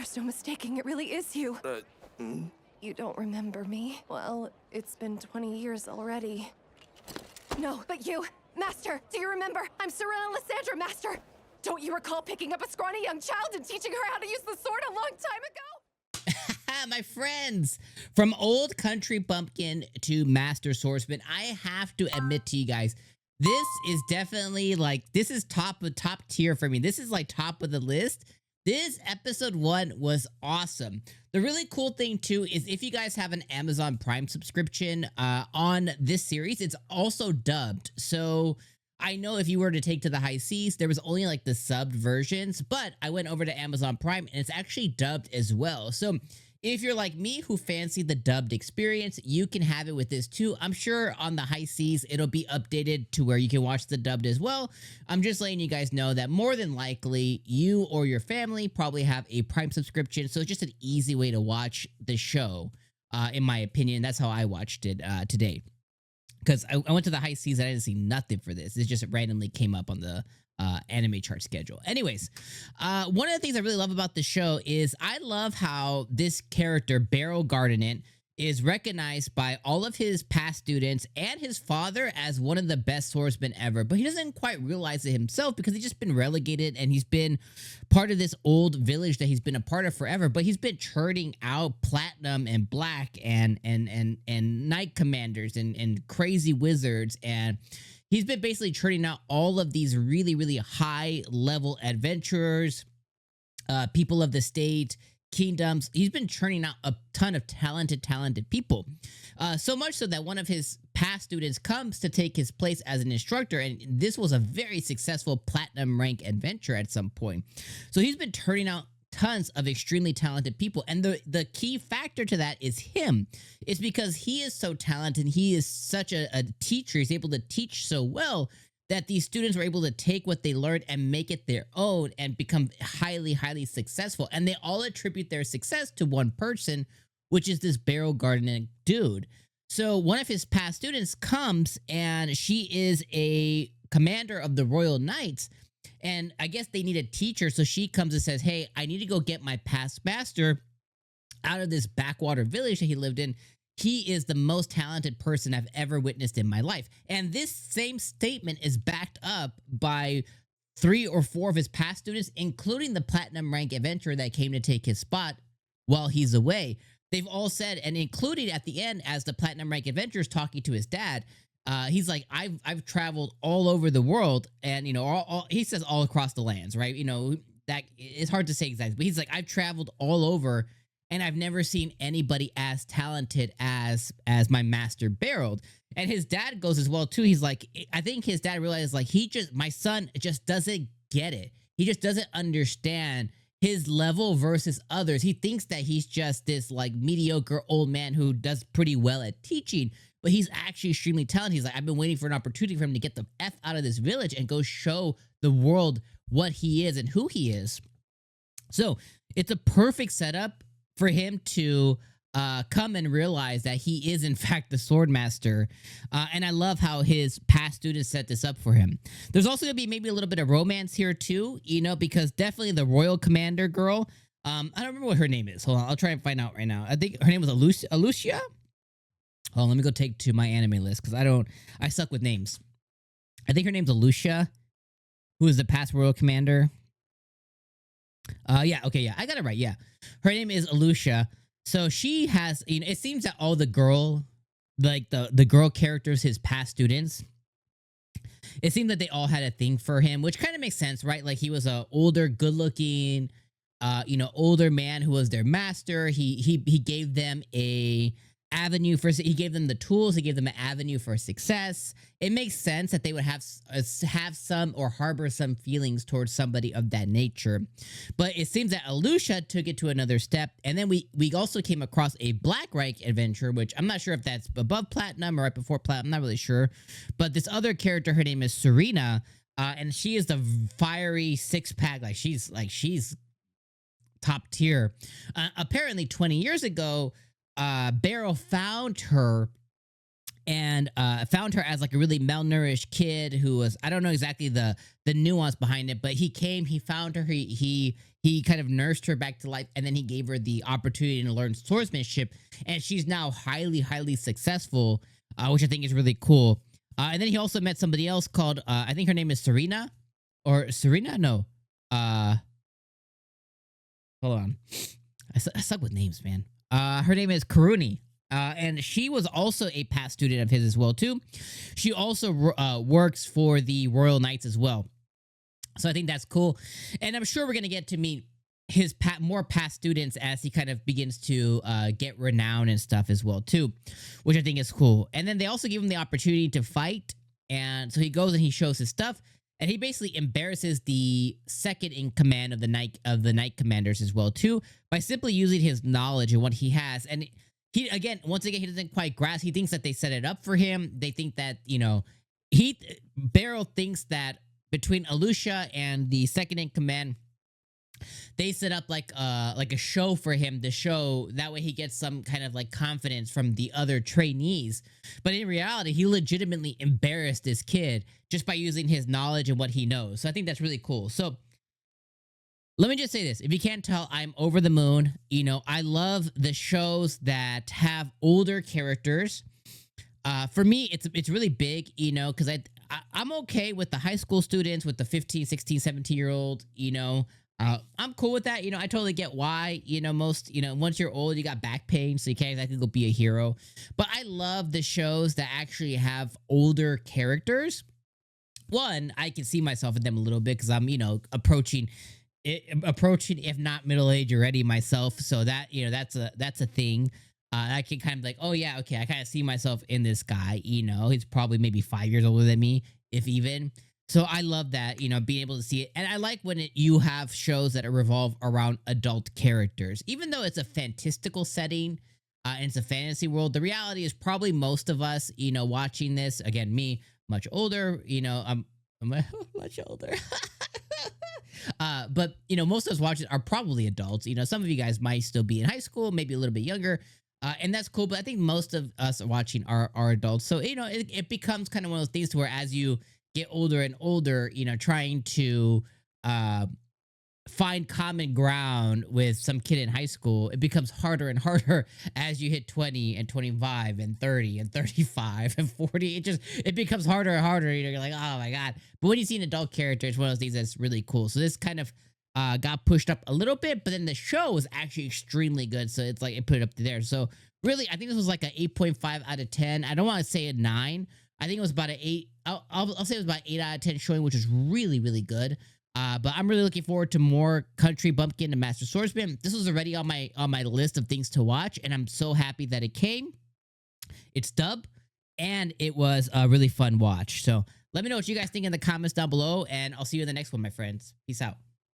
There's no mistaking, it really is you. You don't remember me? Well, it's been 20 years already. No, but you, Master, do you remember? I'm Serena Lysandra, Master. Don't you recall picking up a scrawny young child and teaching her how to use the sword a long time ago? My friends, from Old Country Bumpkin to Master Swordsman, I have to admit to you guys, this is definitely like, this is top tier for me. This is like top of the list. This episode 1 was awesome. The really cool thing too is if you guys have an Amazon Prime subscription on this series, it's also dubbed. So I know if you were to take to the high seas, there was only like the subbed versions, but I went over to Amazon Prime and it's actually dubbed as well. So if you're like me who fancy the dubbed experience, you can have it with this too. I'm sure on the high seas, it'll be updated to where you can watch the dubbed as well. I'm just letting you guys know that more than likely, you or your family probably have a Prime subscription. So it's just an easy way to watch the show, in my opinion. That's how I watched it today. Because I went to the high seas and I didn't see nothing for this. It just randomly came up on the anime chart schedule. Anyways, one of the things I really love about the show is I love how this character, Beryl Gardenen, is recognized by all of his past students and his father as one of the best swordsmen ever. But he doesn't quite realize it himself because he's just been relegated and he's been part of this old village that he's been a part of forever. But he's been churning out platinum and black and knight commanders and crazy wizards, and he's been basically churning out all of these really, really high level adventurers, people of the state, kingdoms. He's been churning out a ton of talented people. So much so that one of his past students comes to take his place as an instructor, and this was a very successful platinum rank adventurer at some point. So he's been turning out tons of extremely talented people, and the key factor to that is him. It's because he is so talented, he is such a teacher, he's able to teach so well that these students were able to take what they learned and make it their own and become highly successful. And they all attribute their success to one person, which is this Beryl Gardenen dude. So one of his past students comes, and she is a commander of the Royal Knights, and I guess they need a teacher. So she comes and says, hey, I need to go get my past master out of this backwater village that he lived in. He is the most talented person I've ever witnessed in my life. And this same statement is backed up by 3 or 4 of his past students, including the platinum rank adventurer that came to take his spot while he's away. They've all said, and included at the end as the platinum rank adventurer is talking to his dad, he's like, I've traveled all over the world, and, you know, he says all across the lands, right? You know, that it's hard to say exactly, but he's like, I've traveled all over, and I've never seen anybody as talented as my master Beryl. And his dad goes as well too. He's like, I think his dad realized, like, my son just doesn't get it. He just doesn't understand his level versus others. He thinks that he's just this like mediocre old man who does pretty well at teaching, but he's actually extremely talented. He's like, I've been waiting for an opportunity for him to get the F out of this village and go show the world what he is and who he is. So it's a perfect setup for him to come and realize that he is in fact the sword master. And I love how his past students set this up for him. There's also gonna be maybe a little bit of romance here too, you know, because definitely the royal commander girl, I don't remember what her name is. Hold on, I'll try and find out right now. I think her name was Alucia. Hold on, let me go take to my anime list because I suck with names. I think her name's Alucia, who is the past royal commander. Yeah, okay, yeah, I got it right, yeah. Her name is Alucia. So she has, you know, it seems that all the girl characters, his past students, it seemed that they all had a thing for him, which kind of makes sense, right? Like, he was a older, good-looking, you know, older man who was their master. He gave them a avenue for, he gave them the tools, he gave them an avenue for success. It makes sense that they would have some or harbor some feelings towards somebody of that nature. But it seems that Alucia took it to another step, and then we also came across a black rank adventure, which I'm not sure if that's above platinum or right before platinum, I'm not really sure. But this other character, her name is Serena, and she is the fiery six-pack, she's top tier. Apparently 20 years ago, Beryl found her and found her as like a really malnourished kid who was, I don't know exactly the nuance behind it, but he came, he found her, he kind of nursed her back to life, and then he gave her the opportunity to learn swordsmanship, and she's now highly successful, which I think is really cool. And then he also met somebody else called I think her name is Serena, or Serena, no, hold on, I suck with names, man. Her name is Karuni. And she was also a past student of his as well too. She also works for the Royal Knights as well. So I think that's cool. And I'm sure we're going to get to meet his more past students as he kind of begins to get renown and stuff as well too, which I think is cool. And then they also give him the opportunity to fight. And so he goes and he shows his stuff. And he basically embarrasses the second in command of the Knight Commanders as well too, by simply using his knowledge and what he has. And once again, he doesn't quite grasp. He thinks that they set it up for him. They think that, Beryl thinks that between Alucia and the second in command, they set up like a show for him to show. That way he gets some kind of like confidence from the other trainees. But in reality, he legitimately embarrassed this kid just by using his knowledge and what he knows. So I think that's really cool. So let me just say this. If you can't tell, I'm over the moon. I love the shows that have older characters. For me, it's really big, because I'm okay with the high school students, with the 15, 16, 17-year-old, I'm cool with that. I totally get why, once you're old, you got back pain, so you can't exactly go be a hero. But I love the shows that actually have older characters. One, I can see myself in them a little bit because I'm, approaching, if not middle age already myself. So that, that's a thing. I can kind of like, oh yeah, okay, I kind of see myself in this guy. He's probably maybe 5 years older than me, if even. So I love that, being able to see it. And I like when you have shows that revolve around adult characters. Even though it's a fantastical setting and it's a fantasy world, the reality is probably most of us, watching this, again, me, much older, I'm much older. But, most of us watching are probably adults. Some of you guys might still be in high school, maybe a little bit younger. And that's cool. But I think most of us watching are adults. So, it becomes kind of one of those things to where as you get older and older, trying to find common ground with some kid in high school, it becomes harder and harder as you hit 20 and 25 and 30 and 35 and 40. It becomes harder and harder. You're like, oh my God. But when you see an adult character, it's one of those things that's really cool. So this kind of got pushed up a little bit, but then the show was actually extremely good. So it's like it put it up to there. So really, I think this was like an 8.5 out of 10. I don't want to say a 9. I think it was about an 8. I'll say it was about 8 out of 10 showing, which is really, really good. But I'm really looking forward to more Country Bumpkin and Master Swordsman. This was already on my list of things to watch, and I'm so happy that it came. It's dubbed, and it was a really fun watch. So let me know what you guys think in the comments down below, and I'll see you in the next one, my friends. Peace out.